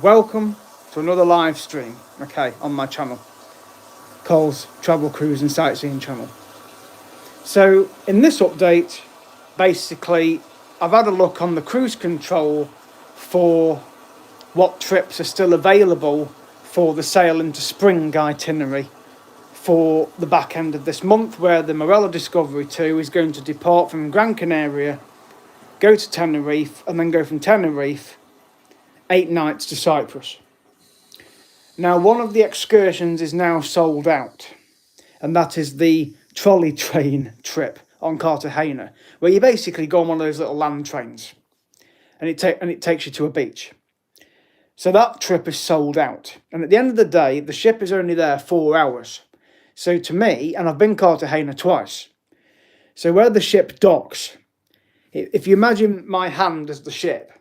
Welcome to another live stream, on my channel, Cole's Travel, Cruise and Sightseeing channel. So in this update, basically, I've had a look on the cruise control for what trips are still available for the sail into spring itinerary for the back end of this month, where the Marella Discovery 2 is going to depart from Gran Canaria, go to Tenerife, and then go from Tenerife 8 nights to Cyprus. Now, one of the excursions is now sold out, and that is the trolley train trip on Cartagena, where you basically go on one of those little land trains, and it takes you to a beach. So that trip is sold out, and at the end of the day, the ship is only there 4 hours. So to me, and I've been Cartagena twice, so where the ship docks, if you imagine my hand as the ship,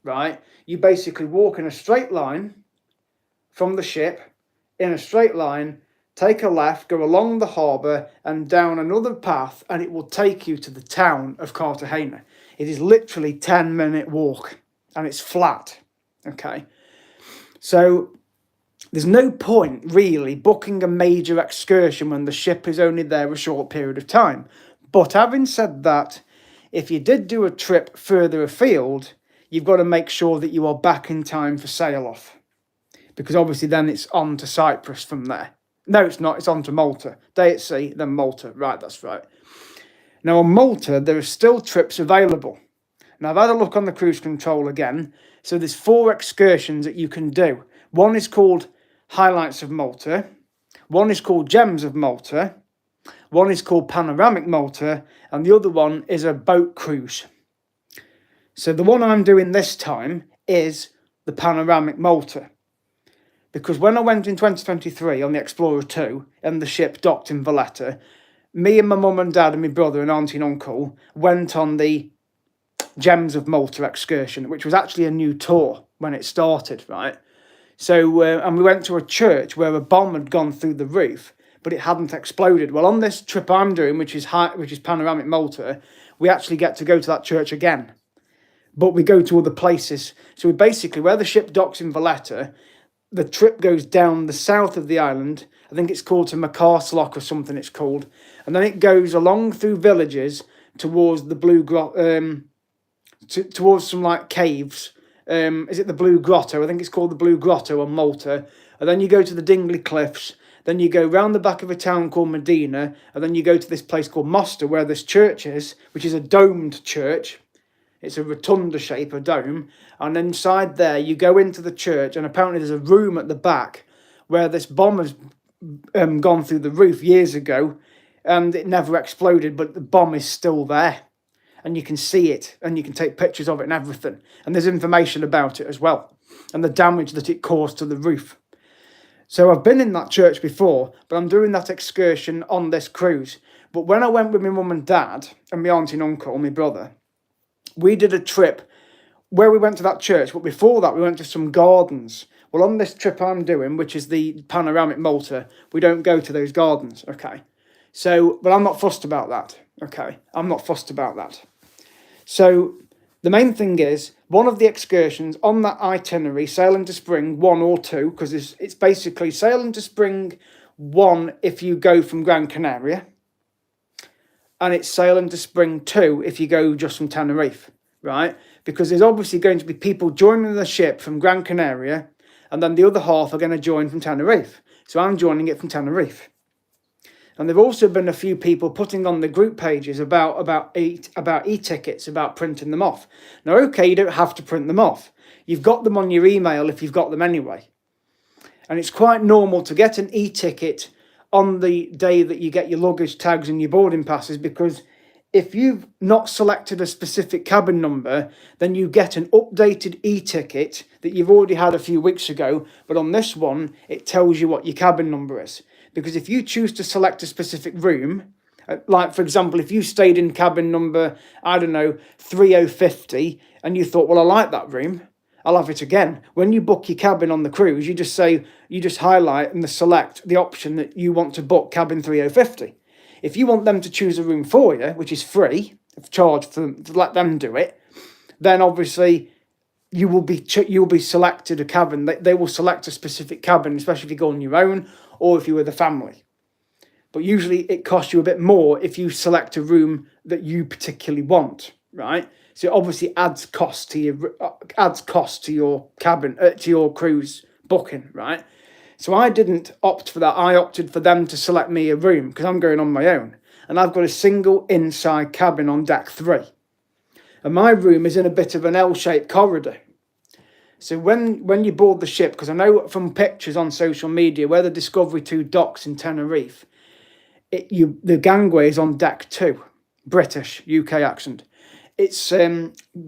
right, you basically walk in a straight line from the ship, in a straight line, take a left, go along the harbour and down another path, and it will take you to the town of Cartagena. It is literally 10-minute walk, and it's flat, okay? So there's no point really booking a major excursion when the ship is only there a short period of time. But having said that, if you did do a trip further afield, you've got to make sure that you are back in time for sail-off, because obviously then it's on to Cyprus from there. No, it's not. It's on to Malta. Day at sea, then Malta. Right, that's right. Now, on Malta, there are still trips available. Now, I've had a look on the cruise control again. So there's 4 excursions that you can do. One is called Highlights of Malta. One is called Gems of Malta. One is called Panoramic Malta. And the other one is a boat cruise. So the one I'm doing this time is the Panoramic Malta. Because when I went in 2023 on the Explorer 2 and the ship docked in Valletta, me and my mum and dad and my brother and auntie and uncle went on the Gems of Malta excursion, which was actually a new tour when it started, right? So, and we went to a church where a bomb had gone through the roof, but it hadn't exploded. Well, on this trip I'm doing, which is Panoramic Malta, we actually get to go to that church again. But we go to other places. So we basically, where the ship docks in Valletta, the trip goes down the south of the island. I think it's called to Macarslock or something it's called. And then it goes along through villages towards the Blue Grotto, towards some like caves. Is it the Blue Grotto? I think it's called the Blue Grotto on Malta. And then you go to the Dingley Cliffs. Then you go round the back of a town called Medina. And then you go to this place called Mosta, where this church is, which is a domed church. It's a rotunda shape, a dome. And inside there, you go into the church, and apparently there's a room at the back where this bomb has gone through the roof years ago, and it never exploded, but the bomb is still there. And you can see it, and you can take pictures of it and everything. And there's information about it as well, and the damage that it caused to the roof. So I've been in that church before, but I'm doing that excursion on this cruise. But when I went with my mum and dad, and my auntie and uncle, and my brother, we did a trip where we went to that church, but before that we went to some gardens. Well, on this trip I'm doing, which is the Panoramic Malta, we don't go to those gardens, okay? So, but I'm not fussed about that, okay? I'm not fussed about that. So, the main thing is, one of the excursions on that itinerary, sailing to spring 1 or 2, because it's basically sailing to spring 1 if you go from Gran Canaria, and it's sailing to spring 2 if you go just from Tenerife, right? Because there's obviously going to be people joining the ship from Gran Canaria, and then the other half are going to join from Tenerife. So I'm joining it from Tenerife. And there've also been a few people putting on the group pages about e-tickets, about printing them off. Now, okay, you don't have to print them off. You've got them on your email if you've got them anyway. And it's quite normal to get an e-ticket on the day that you get your luggage tags and your boarding passes, because if you've not selected a specific cabin number, then you get an updated e-ticket that you've already had a few weeks ago, but on this one, it tells you what your cabin number is. Because if you choose to select a specific room, like, for example, if you stayed in cabin number, I don't know, 3050, and you thought, well, I like that room, I'll have it again. When you book your cabin on the cruise, you just highlight and select the option that you want to book cabin 3050. If you want them to choose a room for you, which is free of charge to let them do it, then obviously you'll be selected a cabin. They will select a specific cabin, especially if you go on your own or if you're with a family. But usually it costs you a bit more if you select a room that you particularly want, right? So it obviously adds cost to your cabin, to your cruise booking, right? So I didn't opt for that. I opted for them to select me a room because I'm going on my own, and I've got a single inside cabin on deck 3, and my room is in a bit of an L-shaped corridor. So when you board the ship, because I know from pictures on social media where the Discovery 2 docks in Tenerife, the gangway is on deck 2, British UK accent. It's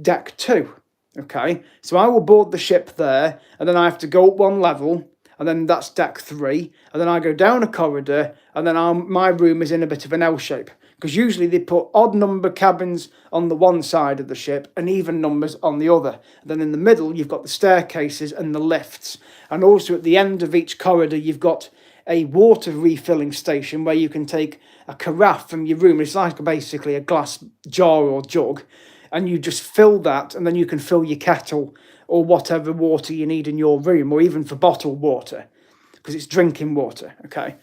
deck 2. Okay, so I will board the ship there, and then I have to go up one level, and then that's deck 3, and then I go down a corridor, and then my room is in a bit of an L shape, because usually they put odd number cabins on the one side of the ship and even numbers on the other. And then in the middle you've got the staircases and the lifts, and also at the end of each corridor you've got a water refilling station where you can take a carafe from your room. It's like basically a glass jar or jug, and you just fill that, and then you can fill your kettle or whatever water you need in your room, or even for bottled water, because it's drinking water, okay?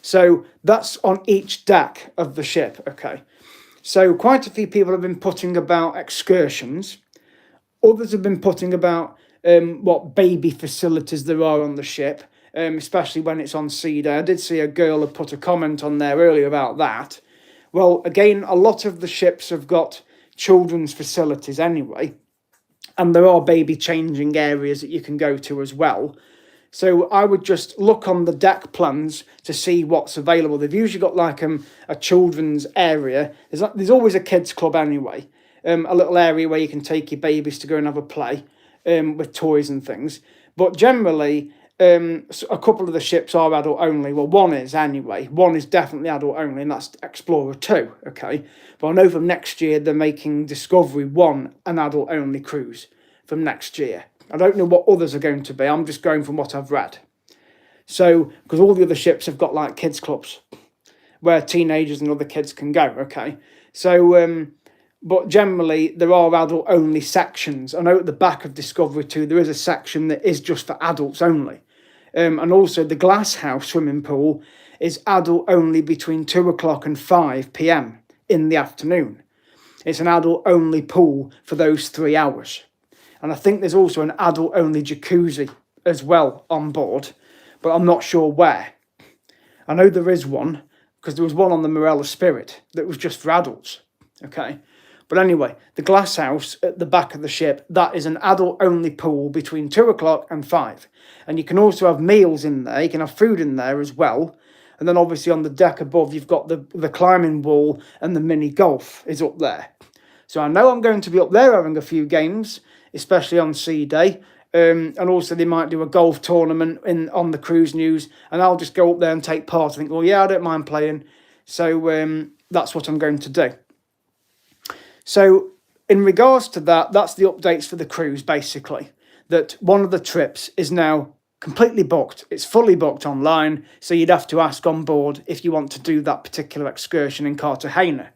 So that's on each deck of the ship, okay? So quite a few people have been putting about excursions. Others have been putting about what baby facilities there are on the ship, especially when it's on sea day. I did see a girl had put a comment on there earlier about that. Well, again, a lot of the ships have got children's facilities anyway, and there are baby changing areas that you can go to as well. So I would just look on the deck plans to see what's available. They've usually got like a children's area. There's always a kids club anyway, a little area where you can take your babies to go and have a play with toys and things. But generally, a couple of the ships are adult only. Well, one is anyway. One is definitely adult only, and that's Explorer 2, okay? But I know from next year they're making Discovery 1 an adult only cruise from next year. I don't know what others are going to be. I'm just going from what I've read. So, because all the other ships have got like kids clubs where teenagers and other kids can go, okay? So, but generally there are adult only sections. I know at the back of Discovery 2 there is a section that is just for adults only. And also the Glass House swimming pool is adult only between 2 o'clock and 5 p.m. in the afternoon. It's an adult only pool for those 3 hours. And I think there's also an adult only jacuzzi as well on board, but I'm not sure where. I know there is one, because there was one on the Marella Spirit that was just for adults, okay? But anyway, the Glass House at the back of the ship, that is an adult only pool between 2 o'clock and 5. And you can also have meals in there, you can have food in there as well. And then obviously on the deck above, you've got the climbing wall, and the mini golf is up there. So I know I'm going to be up there having a few games, especially on sea day. And also they might do a golf tournament on the cruise news, and I'll just go up there and take part. I think, well, yeah, I don't mind playing. So that's what I'm going to do. So in regards to that, that's the updates for the cruise, basically. That one of the trips is now completely booked. It's fully booked online, so you'd have to ask on board if you want to do that particular excursion in Cartagena.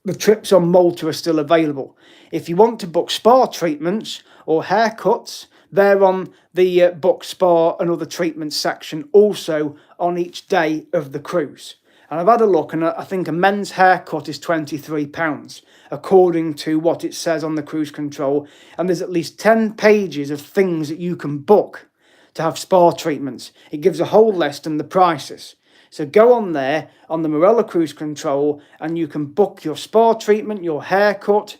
The trips on Malta are still available. If you want to book spa treatments or haircuts, they're on the book spa and other treatments section, also on each day of the cruise. And I've had a look, and I think a men's haircut is £23, according to what it says on the cruise control. And there's at least 10 pages of things that you can book to have spa treatments. It gives a whole list and the prices. So go on there, on the Marella Cruise Control, and you can book your spa treatment, your haircut,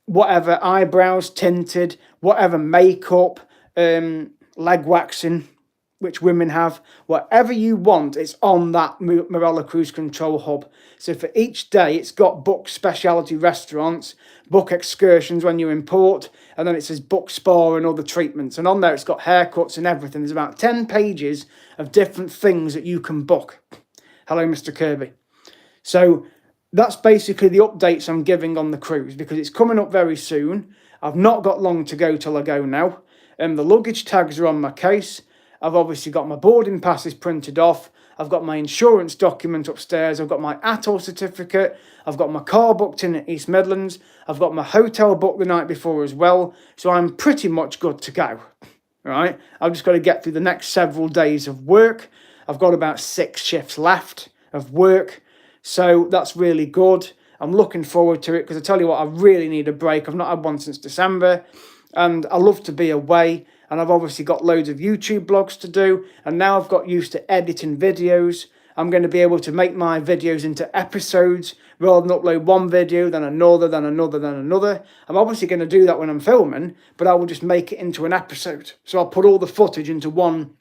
whatever, eyebrows tinted, whatever makeup, leg waxing, which women have, whatever you want, it's on that Marella Cruise Control hub. So for each day, it's got book specialty restaurants, book excursions when you're in port, and then it says book spa and other treatments. And on there, it's got haircuts and everything. There's about 10 pages of different things that you can book. Hello, Mr. Kirby. So that's basically the updates I'm giving on the cruise, because it's coming up very soon. I've not got long to go till I go now. The luggage tags are on my case. I've obviously got my boarding passes printed off. I've got my insurance document upstairs, I've got my ATOL certificate, I've got my car booked in at East Midlands, I've got my hotel booked the night before as well, so I'm pretty much good to go, right? I've just got to get through the next several days of work. I've got about 6 shifts left of work, so that's really good. I'm looking forward to it because I tell you what, I really need a break. I've not had one since December, and I love to be away. And I've obviously got loads of YouTube blogs to do, and now I've got used to editing videos. I'm going to be able to make my videos into episodes rather than upload one video, then another, then another, then another. I'm obviously going to do that when I'm filming, but I will just make it into an episode. So I'll put all the footage into one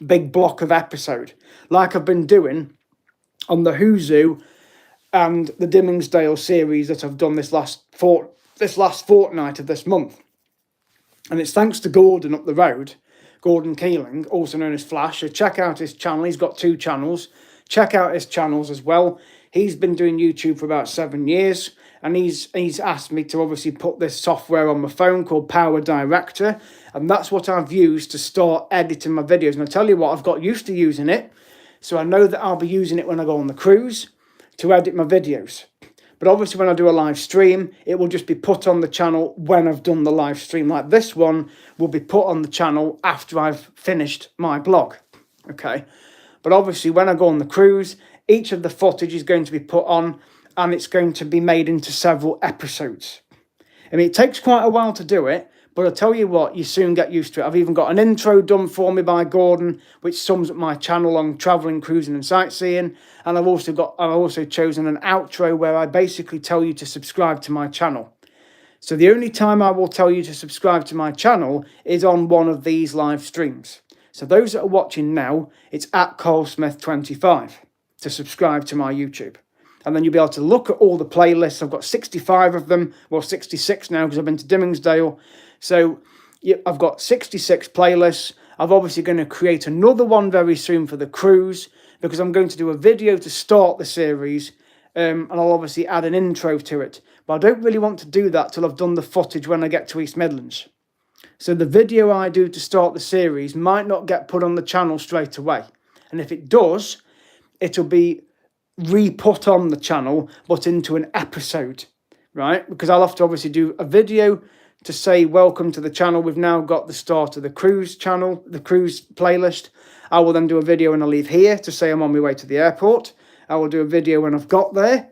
big block of episode, like I've been doing on the Whozu and the Dimmingsdale series that I've done this last fortnight of this month. And it's thanks to Gordon up the road, Gordon Keeling, also known as Flash. So check out his channel. He's got 2 channels. Check out his channels as well. He's been doing YouTube for about 7 years. And he's asked me to obviously put this software on my phone called Power Director. And that's what I've used to start editing my videos. And I tell you what, I've got used to using it. So I know that I'll be using it when I go on the cruise to edit my videos. But obviously when I do a live stream, it will just be put on the channel when I've done the live stream. Like this one will be put on the channel after I've finished my blog. Okay. But obviously when I go on the cruise, each of the footage is going to be put on and it's going to be made into several episodes. I mean, it takes quite a while to do it, but I'll tell you what, you soon get used to it. I've even got an intro done for me by Gordon, which sums up my channel on travelling, cruising and sightseeing. And I've also chosen an outro where I basically tell you to subscribe to my channel. So the only time I will tell you to subscribe to my channel is on one of these live streams. So those that are watching now, it's at CarlSmith25 to subscribe to my YouTube. And then you'll be able to look at all the playlists. I've got 65 of them, well 66 now because I've been to Dimmingsdale. So I've got 66 playlists. I'm obviously going to create another one very soon for the cruise because I'm going to do a video to start the series and I'll obviously add an intro to it. But I don't really want to do that till I've done the footage when I get to East Midlands. So the video I do to start the series might not get put on the channel straight away. And if it does, it'll be re-put on the channel, but into an episode, right? Because I'll have to obviously do a video to say welcome to the channel. We've now got the start of the cruise channel, the cruise playlist. I will then do a video when I leave here to say I'm on my way to the airport. I will do a video when I've got there.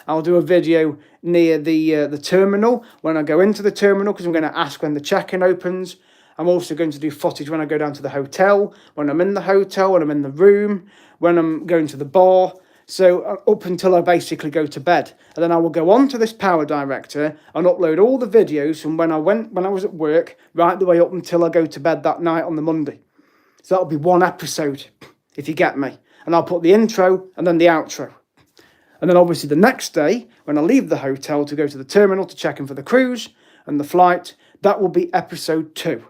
I'll do a video near the terminal when I go into the terminal because I'm going to ask when the check-in opens. I'm also going to do footage when I go down to the hotel, when I'm in the hotel, when I'm in the room, when I'm going to the bar. So up until I basically go to bed. And then I will go on to this Power Director and upload all the videos from when I was at work right the way up until I go to bed that night on the Monday. So that'll be one episode, if you get me. And I'll put the intro and then the outro. And then obviously the next day, when I leave the hotel to go to the terminal to check in for the cruise and the flight, that will be episode 2.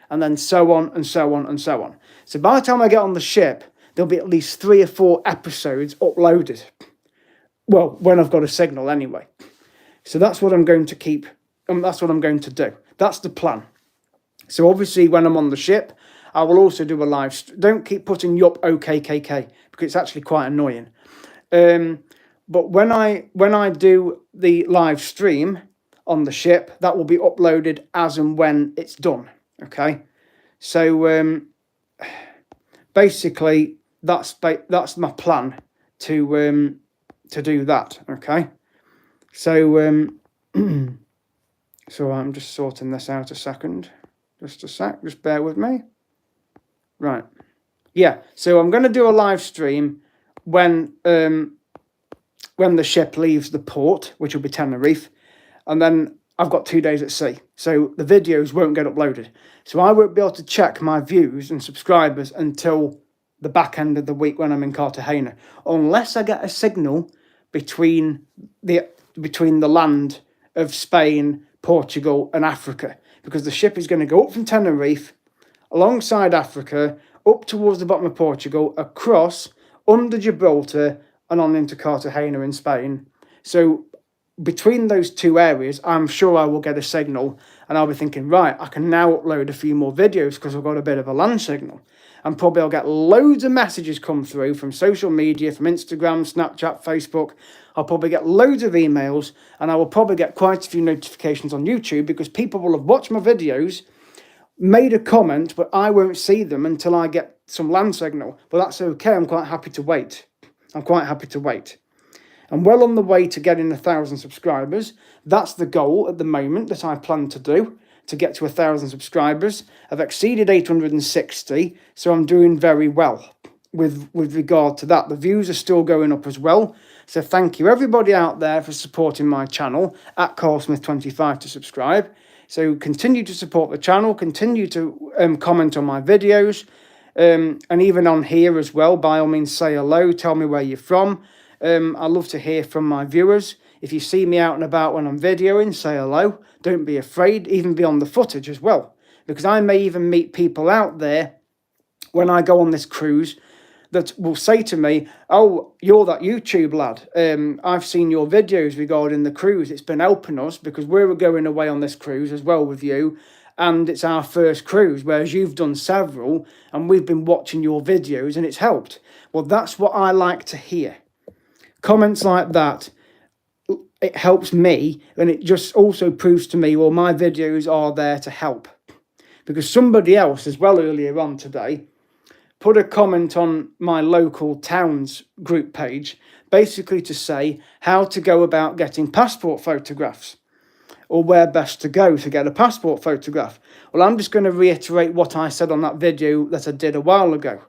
And then so on and so on and so on. So by the time I get on the ship, there'll be at least 3 or 4 episodes uploaded. Well, when I've got a signal anyway. So that's what I'm going to keep, and that's what I'm going to do. That's the plan. So obviously when I'm on the ship, I will also do a live, don't keep putting yup OKKK, because it's actually quite annoying. But when I do the live stream on the ship, that will be uploaded as and when it's done. Okay? So basically that's my plan to do that. Okay, so so I'm just sorting this out a second, just a sec, just bear with me. Right, yeah, so I'm going to do a live stream when the ship leaves the port, which will be Tenerife, and then I've got 2 days at sea, so the videos won't get uploaded. So I won't be able to check my views and subscribers until the back end of the week when I'm in Cartagena, unless I get a signal between the land of Spain, Portugal and Africa, because the ship is going to go up from Tenerife, alongside Africa, up towards the bottom of Portugal, across, under Gibraltar and on into Cartagena in Spain. So between those 2 areas, I'm sure I will get a signal And I'll be thinking, right, I can now upload a few more videos because I've got a bit of a land signal. And probably I'll get loads of messages come through from social media, from Instagram, Snapchat, Facebook. I'll probably get loads of emails, and I will probably get quite a few notifications on YouTube because people will have watched my videos, made a comment, but I won't see them until I get some land signal. But that's okay. I'm quite happy to wait. I'm well on the way to getting 1,000 subscribers. That's the goal at the moment that I plan to do, to get to 1,000 subscribers. I've exceeded 860, so I'm doing very well with regard to that. The views are still going up as well. So thank you everybody out there for supporting my channel at CarlSmith25 to subscribe. So continue to support the channel, continue to comment on my videos, and even on here as well. By all means, say hello, tell me where you're from. I love to hear from my viewers. If you see me out and about when I'm videoing, say hello. Don't be afraid, even beyond the footage as well. Because I may even meet people out there when I go on this cruise that will say to me, oh, you're that YouTube lad. I've seen your videos regarding the cruise. It's been helping us because we're going away on this cruise as well with you. And it's our first cruise, whereas you've done several and we've been watching your videos and it's helped. Well, that's what I like to hear. Comments like that, it helps me, and it just also proves to me, well, my videos are there to help. Because somebody else as well earlier on today put a comment on my local towns group page, basically to say how to go about getting passport photographs, or where best to go to get a passport photograph. Well, I'm just going to reiterate what I said on that video that I did a while ago.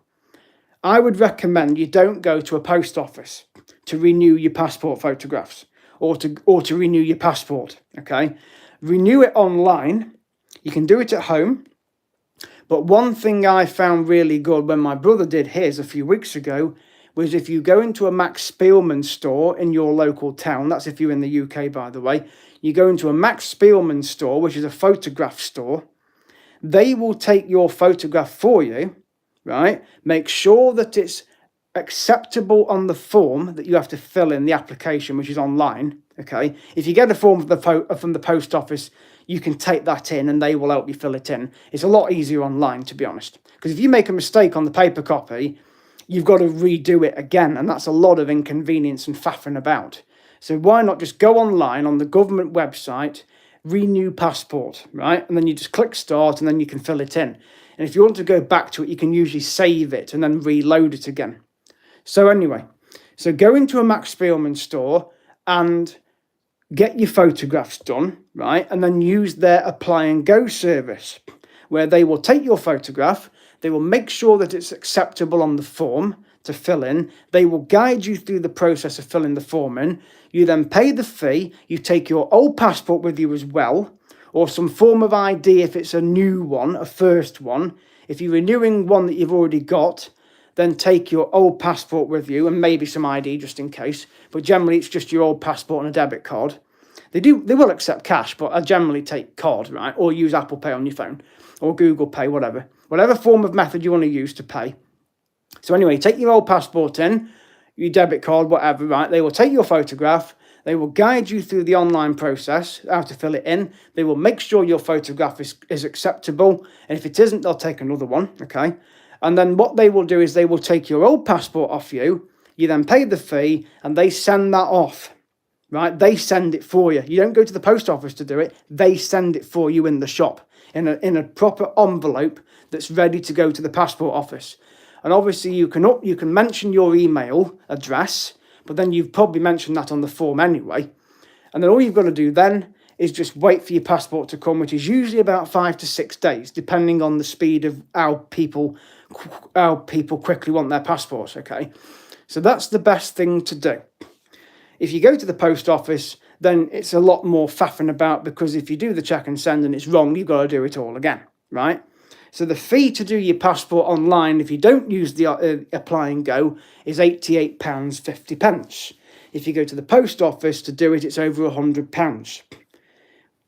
I would recommend you don't go to a post office to renew your passport photographs or to renew your passport, okay? Renew it online. You can do it at home. But one thing I found really good when my brother did his a few weeks ago was if you go into a Max Spielman store in your local town, that's if you're in the UK, by the way, you go into a Max Spielman store, which is a photograph store, they will take your photograph for you, right? Make sure that it's acceptable on the form that you have to fill in the application, which is online, okay? If you get a form from the post office, you can take that in and they will help you fill it in. It's a lot easier online, to be honest, because if you make a mistake on the paper copy, you've got to redo it again, and that's a lot of inconvenience and faffing about. So why not just go online on the government website, renew passport, right? And then you just click start and then you can fill it in. And if you want to go back to it, you can usually save it and then reload it again. So anyway, so go into a Max Spielman store and get your photographs done, right? And then use their apply and go service, where they will take your photograph, they will make sure that it's acceptable on the form to fill in, they will guide you through the process of filling the form in, you then pay the fee, you take your old passport with you as well, or some form of ID if it's a new one, a first one. If you're renewing one that you've already got, then take your old passport with you and maybe some ID just in case. But generally, it's just your old passport and a debit card. They will accept cash, but I generally take card, right? Or use Apple Pay on your phone or Google Pay, whatever form of method you want to use to pay. So anyway, take your old passport in, your debit card, whatever, right? They will take your photograph. They will guide you through the online process, how to fill it in. They will make sure your photograph is acceptable. And if it isn't, they'll take another one, okay? And then what they will do is they will take your old passport off you. You then pay the fee and they send that off, right? They send it for you. You don't go to the post office to do it. They send it for you in the shop in a proper envelope that's ready to go to the passport office. And obviously you can mention your email address, but then you've probably mentioned that on the form anyway. And then all you've got to do then is just wait for your passport to come, which is usually about 5 to 6 days, depending on the speed of how people quickly want their passports, okay? So that's the best thing to do. If you go to the post office, then it's a lot more faffing about, because if you do the check and send and it's wrong, you've got to do it all again, right? So the fee to do your passport online, if you don't use the apply and go, is £88.50. If you go to the post office to do it, it's over £100.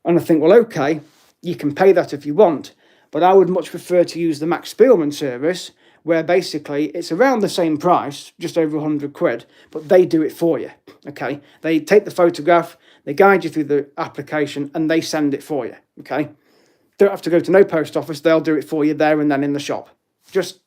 And I think, well, okay, you can pay that if you want, but I would much prefer to use the Max Spielman service, where basically it's around the same price, just over £100, but they do it for you, okay? They take the photograph, they guide you through the application, and they send it for you, okay? Don't have to go to no post office. They'll do it for you there and then in the shop. Just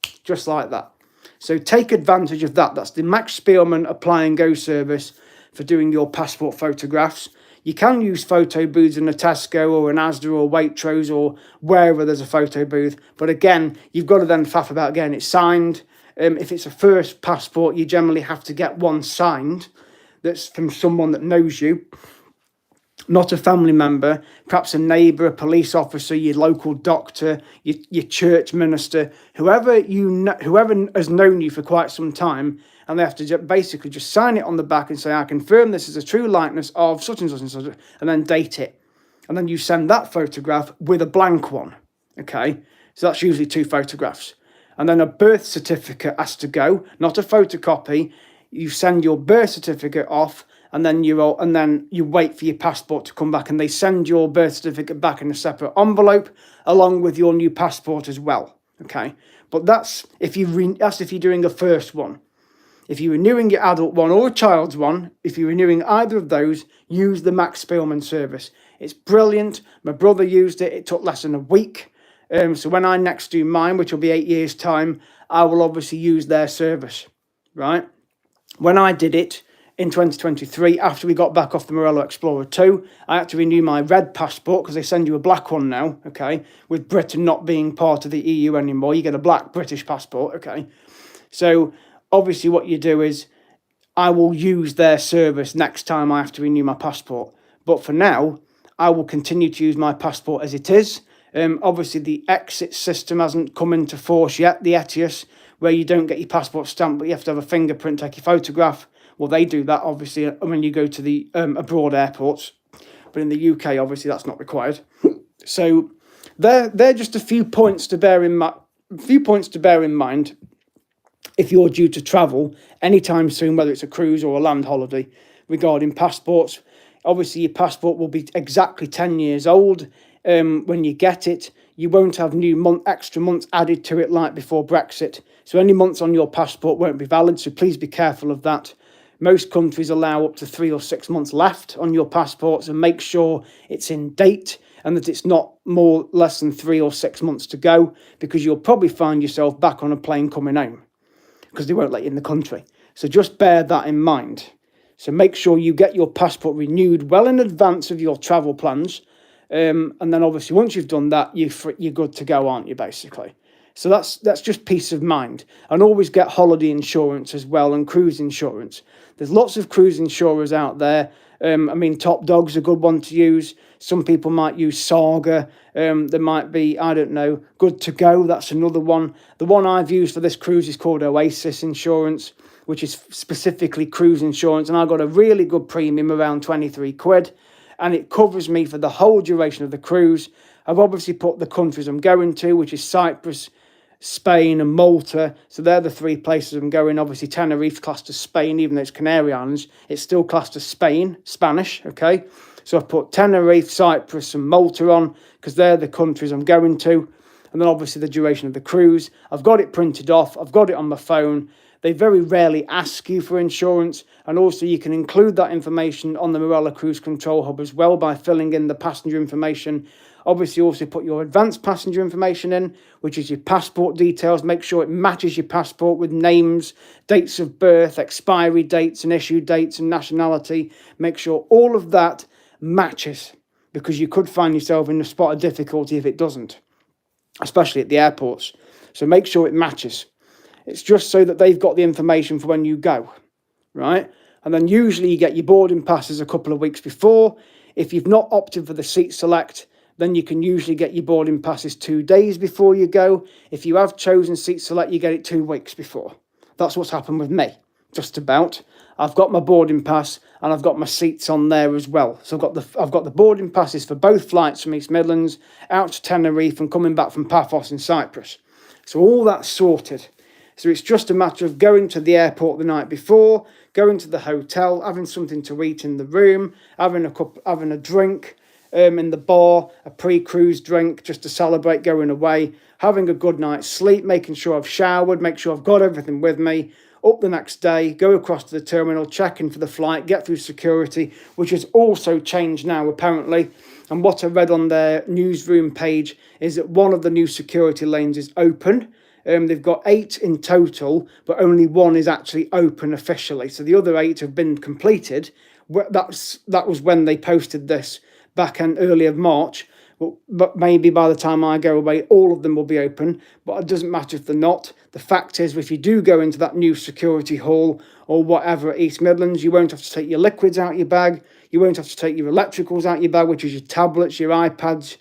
like that. So take advantage of that. That's the Max Spielman Apply and Go service for doing your passport photographs. You can use photo booths in a Tesco or an Asda or Waitrose or wherever there's a photo booth. But again, you've got to then faff about getting it signed. If it's a first passport, you generally have to get one signed that's from someone that knows you, not a family member, perhaps a neighbour, a police officer, your local doctor, your church minister, whoever whoever has known you for quite some time, and they have to basically just sign it on the back and say, I confirm this is a true likeness of such and such and such, and then date it. And then you send that photograph with a blank one, okay? So that's usually 2 photographs. And then a birth certificate has to go, not a photocopy. You send your birth certificate off, and then you wait for your passport to come back, and they send your birth certificate back in a separate envelope along with your new passport as well. Okay, but that's if you're doing a first one. If you're renewing your adult one or a child's one, if you're renewing either of those, use the Max Spielman service. It's brilliant. My brother used it. It took less than a week. So when I next do mine, which will be 8 years' time, I will obviously use their service, right? When I did it in 2023, after we got back off the Marella Explorer 2, I had to renew my red passport because they send you a black one now, okay? With Britain not being part of the EU anymore, you get a black British passport, okay? So obviously what you do is I will use their service next time I have to renew my passport. But for now, I will continue to use my passport as it is. Obviously, the exit system hasn't come into force yet, the ETIAS, where you don't get your passport stamped, but you have to have a fingerprint, take your photograph. Well, they do that, obviously, when you go to the abroad airports. But in the UK, obviously, that's not required. So they're just a few points to bear in mind if you're due to travel anytime soon, whether it's a cruise or a land holiday, regarding passports. Obviously, your passport will be exactly 10 years old when you get it. You won't have extra months added to it like before Brexit. So any months on your passport won't be valid, so please be careful of that. Most countries allow up to 3 or 6 months left on your passports, and make sure it's in date and that it's not less than 3 or 6 months to go, because you'll probably find yourself back on a plane coming home because they won't let you in the country. So just bear that in mind. So make sure you get your passport renewed well in advance of your travel plans. And then obviously once you've done that, you're good to go, aren't you, basically? So that's just peace of mind. And always get holiday insurance as well, and cruise insurance. There's lots of cruise insurers out there. Top Dog's a good one to use. Some people might use Saga. There might be, I don't know, Good to Go. That's another one. The one I've used for this cruise is called Oasis Insurance, which is specifically cruise insurance. And I got a really good premium, around 23 quid. And it covers me for the whole duration of the cruise. I've obviously put the countries I'm going to, which is Cyprus, Spain and Malta. So they're the 3 places I'm going. Obviously Tenerife classed as Spain, even though it's Canary Islands, it's still classed as Spanish, okay? So I've put Tenerife, Cyprus and Malta on because they're the countries I'm going to. And then obviously the duration of the cruise. I've got it printed off. I've got it on my phone. They very rarely ask you for insurance, and also you can include that information on the Marella Cruise Control Hub as well by filling in the passenger information. Obviously, also put your advanced passenger information in, which is your passport details. Make sure it matches your passport with names, dates of birth, expiry dates and issue dates and nationality. Make sure all of that matches, because you could find yourself in a spot of difficulty if it doesn't, especially at the airports. So make sure it matches. It's just so that they've got the information for when you go, right? And then usually you get your boarding passes a couple of weeks before. If you've not opted for the seat select, then you can usually get your boarding passes 2 days before you go. If you have chosen seat select, you get it 2 weeks before. That's what's happened with me, just about. I've got my boarding pass and I've got my seats on there as well. So I've got the boarding passes for both flights from East Midlands out to Tenerife and coming back from Paphos in Cyprus. So all that's sorted. So it's just a matter of going to the airport the night before, going to the hotel, having something to eat in the room, having a drink in the bar, a pre-cruise drink just to celebrate going away, having a good night's sleep, making sure I've showered, make sure I've got everything with me, up the next day, go across to the terminal, check in for the flight, get through security, which has also changed now apparently. And what I read on their newsroom page is that one of the new security lanes is open. They've got 8 in total, but only 1 is actually open officially. So the other 8 have been completed. That was when they posted this back in early of March. But maybe by the time I go away, all of them will be open. But it doesn't matter if they're not. The fact is, if you do go into that new security hall or whatever at East Midlands, you won't have to take your liquids out your bag. You won't have to take your electricals out your bag, which is your tablets, your iPads.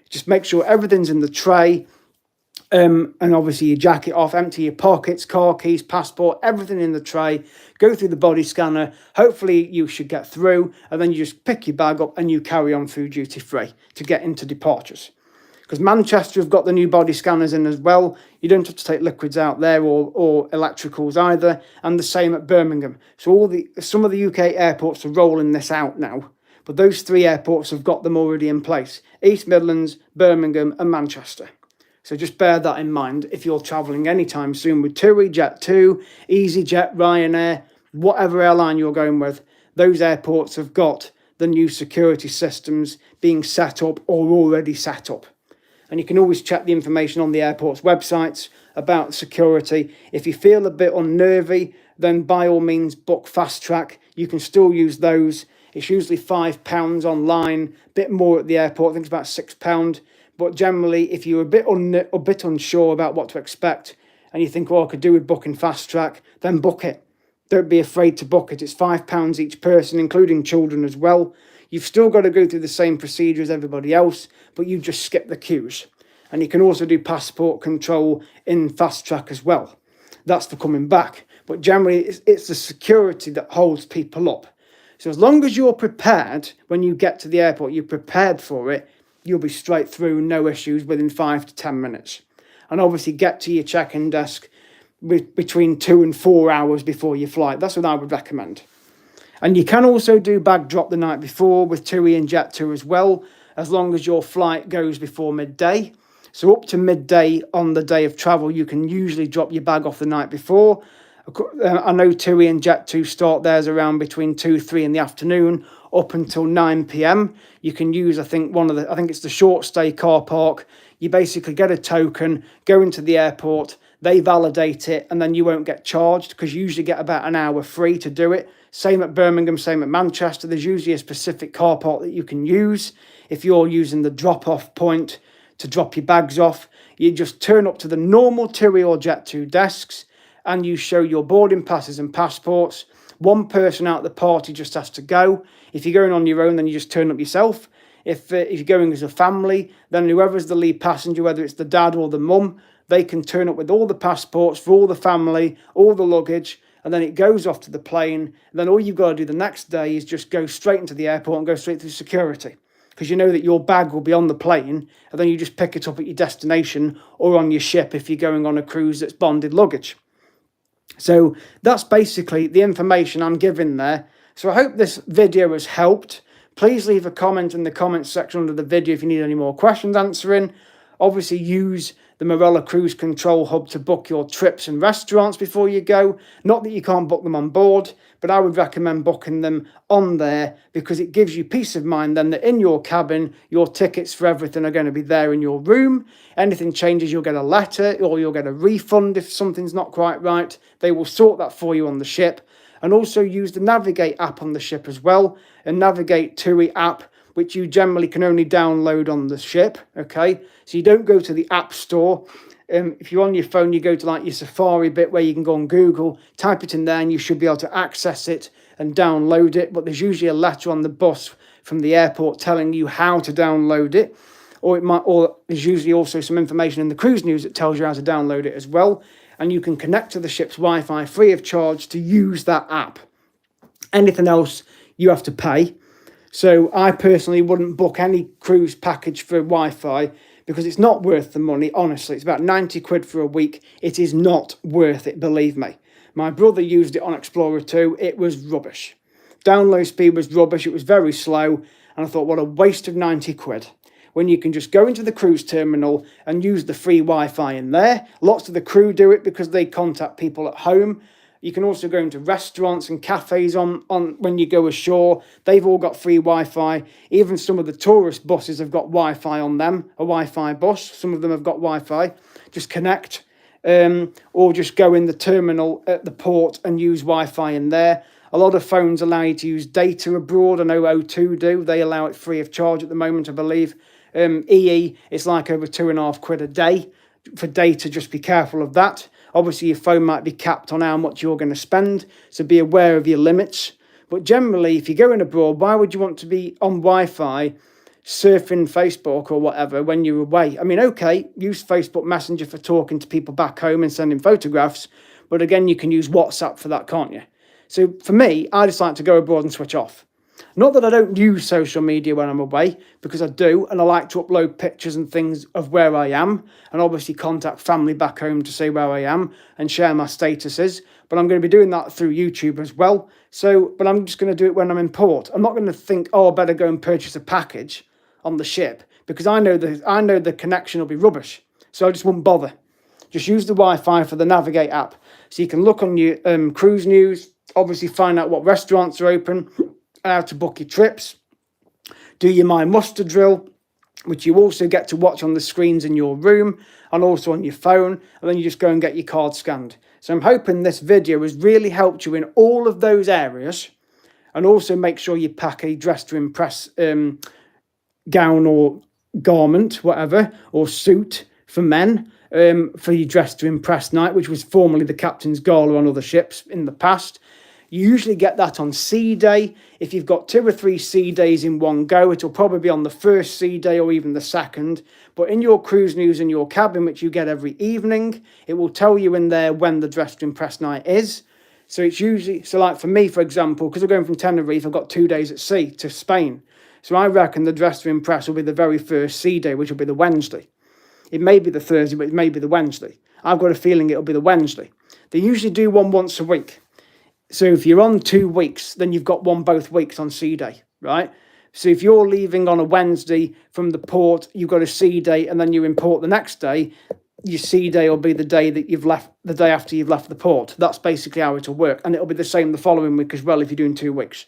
Just make sure everything's in the tray. And obviously your jacket off, empty your pockets, car keys, passport, everything in the tray, go through the body scanner. Hopefully you should get through, and then you just pick your bag up and you carry on through duty free to get into departures. Because Manchester have got the new body scanners in as well. You don't have to take liquids out there or electricals either, and the same at Birmingham. So some of the UK airports are rolling this out now, but those 3 airports have got them already in place: East Midlands, Birmingham and Manchester. So just bear that in mind if you're travelling anytime soon with TUI, Jet2, EasyJet, Ryanair, whatever airline you're going with. Those airports have got the new security systems being set up or already set up. And you can always check the information on the airport's websites about security. If you feel a bit unnervy, then by all means book Fast Track. You can still use those. It's usually £5 online, a bit more at the airport. I think it's about £6. But generally, if you're a bit unsure about what to expect and you think, oh, I could do with booking Fast Track, then book it. Don't be afraid to book it. It's £5 each person, including children as well. You've still got to go through the same procedure as everybody else, but you just skip the queues. And you can also do passport control in Fast Track as well. That's for coming back. But generally, it's the security that holds people up. So as long as you're prepared when you get to the airport, you're prepared for it, you'll be straight through, no issues, within 5 to 10 minutes. And obviously get to your check-in desk between 2 and 4 hours before your flight. That's what I would recommend. And you can also do bag drop the night before with TUI and Jet2 as well, as long as your flight goes before midday. So up to midday on the day of travel, you can usually drop your bag off the night before. I know TUI and Jet2 start theirs around between 2, 3 in the afternoon up until 9 p.m. You can use, I think it's the short stay car park. You basically get a token, go into the airport, they validate it, and then you won't get charged because you usually get about an hour free to do it. Same at Birmingham, same at Manchester. There's usually a specific car park that you can use. If you're using the drop-off point to drop your bags off, you just turn up to the normal TUI or Jet2 desks and you show your boarding passes and passports. One person out of the party just has to go. If you're going on your own, then you just turn up yourself. If you're going as a family, then whoever's the lead passenger, whether it's the dad or the mum, they can turn up with all the passports for all the family, all the luggage, and then it goes off to the plane. And then all you've got to do the next day is just go straight into the airport and go straight through security, because you know that your bag will be on the plane, and then you just pick it up at your destination or on your ship if you're going on a cruise that's bonded luggage. So that's basically the information I'm giving there. So I hope this video has helped. Please leave a comment in the comments section under the video if you need any more questions answering. Obviously use the Marella Cruise Control Hub to book your trips and restaurants before you go. Not that you can't book them on board, but I would recommend booking them on there because it gives you peace of mind then that in your cabin, your tickets for everything are going to be there in your room. Anything changes, you'll get a letter or you'll get a refund if something's not quite right. They will sort that for you on the ship. And also use the Navigate app on the ship as well. A Navigate TUI app, which you generally can only download on the ship, okay? So you don't go to the app store. If you're on your phone, you go to like your Safari bit where you can go on Google, type it in there and you should be able to access it and download it. But there's usually a letter on the bus from the airport telling you how to download it. Or there's usually also some information in the cruise news that tells you how to download it as well. And you can connect to the ship's Wi-Fi free of charge to use that app. Anything else, you have to pay. So I personally wouldn't book any cruise package for Wi-Fi because it's not worth the money, honestly. It's about 90 quid for a week. It is not worth it, believe me. My brother used it on Explorer 2. It was rubbish. Download speed was rubbish. It was very slow. And I thought, what a waste of 90 quid. When you can just go into the cruise terminal and use the free Wi-Fi in there. Lots of the crew do it because they contact people at home. You can also go into restaurants and cafes on when you go ashore. They've all got free Wi-Fi. Even some of the tourist buses have got Wi-Fi on them, a Wi-Fi bus. Some of them have got Wi-Fi. Just connect, or just go in the terminal at the port and use Wi-Fi in there. A lot of phones allow you to use data abroad. I know O2 do. They allow it free of charge at the moment, I believe. EE, it's like over £2.50 a day for data. Just be careful of that. Obviously, your phone might be capped on how much you're going to spend, so be aware of your limits. But generally, if you're going abroad, why would you want to be on Wi-Fi, surfing Facebook or whatever when you're away? I mean, okay, use Facebook Messenger for talking to people back home and sending photographs, but again, you can use WhatsApp for that, can't you? So for me, I just like to go abroad and switch off. Not that I don't use social media when I'm away, because I do, and I like to upload pictures and things of where I am, and obviously contact family back home to say where I am and share my statuses. But I'm going to be doing that through YouTube as well. But I'm just going to do it when I'm in port. I'm not going to think, oh, I better go and purchase a package on the ship, because I know the connection will be rubbish. So I just won't bother. Just use the Wi-Fi for the Navigate app, so you can look on your cruise news, obviously find out what restaurants are open, how to book your trips, do your My Muster drill, which you also get to watch on the screens in your room and also on your phone, and then you just go and get your card scanned. So I'm hoping this video has really helped you in all of those areas, and also make sure you pack a dress to impress gown or garment, whatever, or suit for men for your dress to impress night, which was formerly the captain's gala on other ships in the past. You usually get that on sea day. If you've got 2 or 3 sea days in one go, it'll probably be on the first sea day or even the second. But in your cruise news in your cabin, which you get every evening, it will tell you in there when the dress to impress night is. So it's usually, so like for me, for example, because we're going from Tenerife, I've got 2 days at sea to Spain. So I reckon the dress to impress will be the very first sea day, which will be the Wednesday. It may be the Thursday, but it may be the Wednesday. I've got a feeling it'll be the Wednesday. They usually do one once a week. So if you're on 2 weeks, then you've got one both weeks on sea day, right? So if you're leaving on a Wednesday from the port, you've got a sea day, and then you're in port the next day, your sea day will be the day that you've left, the day after you've left the port. That's basically how it'll work. And it'll be the same the following week as well if you're doing 2 weeks.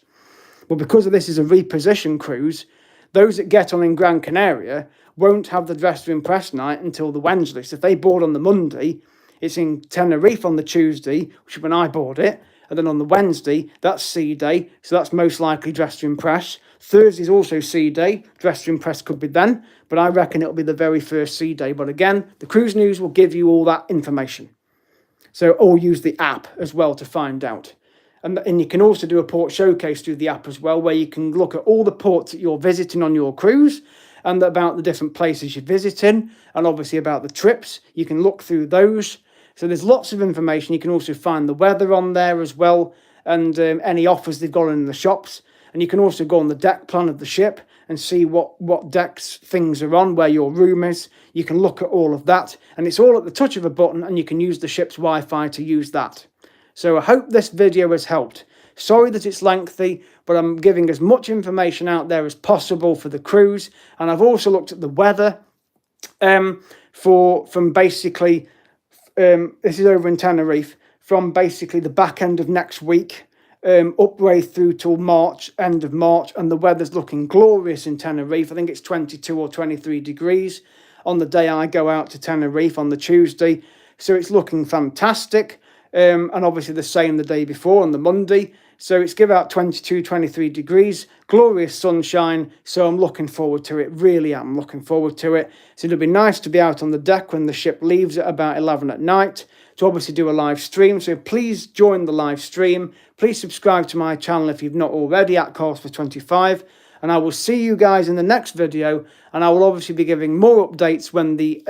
But because of this is a reposition cruise, those that get on in Gran Canaria won't have the dress to impress night until the Wednesday. So if they board on the Monday, it's in Tenerife on the Tuesday, which is when I board it. And then on the Wednesday, that's sea day, so that's most likely dress to impress. Thursday's also sea day, dress to impress could be then, but I reckon it'll be the very first sea day. But again, the cruise news will give you all that information. So, or use the app as well to find out. And you can also do a port showcase through the app as well, where you can look at all the ports that you're visiting on your cruise and about the different places you're visiting, and obviously about the trips. You can look through those. So there's lots of information. You can also find the weather on there as well, and any offers they've got in the shops. And you can also go on the deck plan of the ship and see what decks things are on, where your room is. You can look at all of that, and it's all at the touch of a button, and you can use the ship's Wi-Fi to use that. So I hope this video has helped. Sorry that it's lengthy, but I'm giving as much information out there as possible for the cruise. And I've also looked at the weather from basically... this is over in Tenerife, from basically the back end of next week up way through till March, end of March, and the weather's looking glorious in Tenerife. I think it's 22 or 23 degrees on the day I go out to Tenerife on the Tuesday, so it's looking fantastic. And obviously the same the day before on the Monday, so it's give out 22, 23 degrees, glorious sunshine, so I'm looking forward to it, really am looking forward to it. So it'll be nice to be out on the deck when the ship leaves at about 11 at night, to obviously do a live stream, so please join the live stream. Please subscribe to my channel if you've not already at Course for 25, and I will see you guys in the next video, and I will obviously be giving more updates when the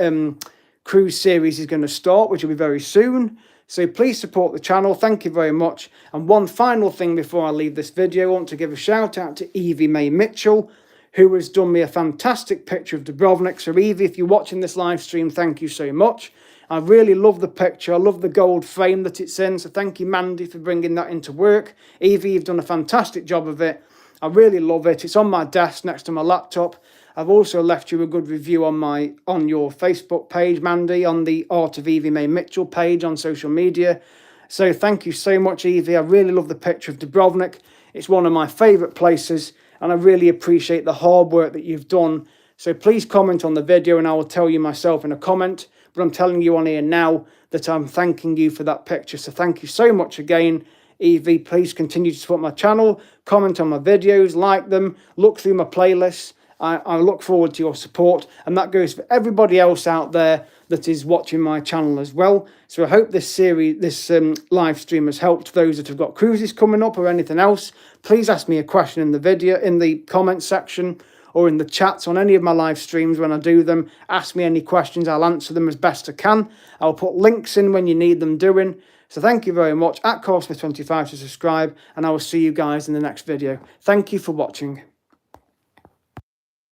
cruise series is going to start, which will be very soon. So please support the channel. Thank you very much. And one final thing before I leave this video, I want to give a shout out to Evie Mae Mitchell, who has done me a fantastic picture of Dubrovnik. So Evie, if you're watching this live stream, thank you so much. I really love the picture. I love the gold frame that it's in. So thank you, Mandy, for bringing that into work. Evie, you've done a fantastic job of it. I really love it. It's on my desk next to my laptop. I've also left you a good review on your Facebook page, Mandy, on the Art of Evie Mae Mitchell page on social media. So thank you so much, Evie. I really love the picture of Dubrovnik. It's one of my favourite places, and I really appreciate the hard work that you've done. So please comment on the video and I will tell you myself in a comment. But I'm telling you on here now that I'm thanking you for that picture. So thank you so much again, Evie. Please continue to support my channel, comment on my videos, like them, look through my playlists. I look forward to your support, and that goes for everybody else out there that is watching my channel as well. So I hope this live stream has helped those that have got cruises coming up or anything else. Please ask me a question in the video, in the comment section, or in the chats on any of my live streams when I do them. Ask me any questions, I'll answer them as best I can. I'll put links in when you need them doing. So thank you very much. @CarlSmith25 to subscribe, and I will see you guys in the next video. Thank you for watching.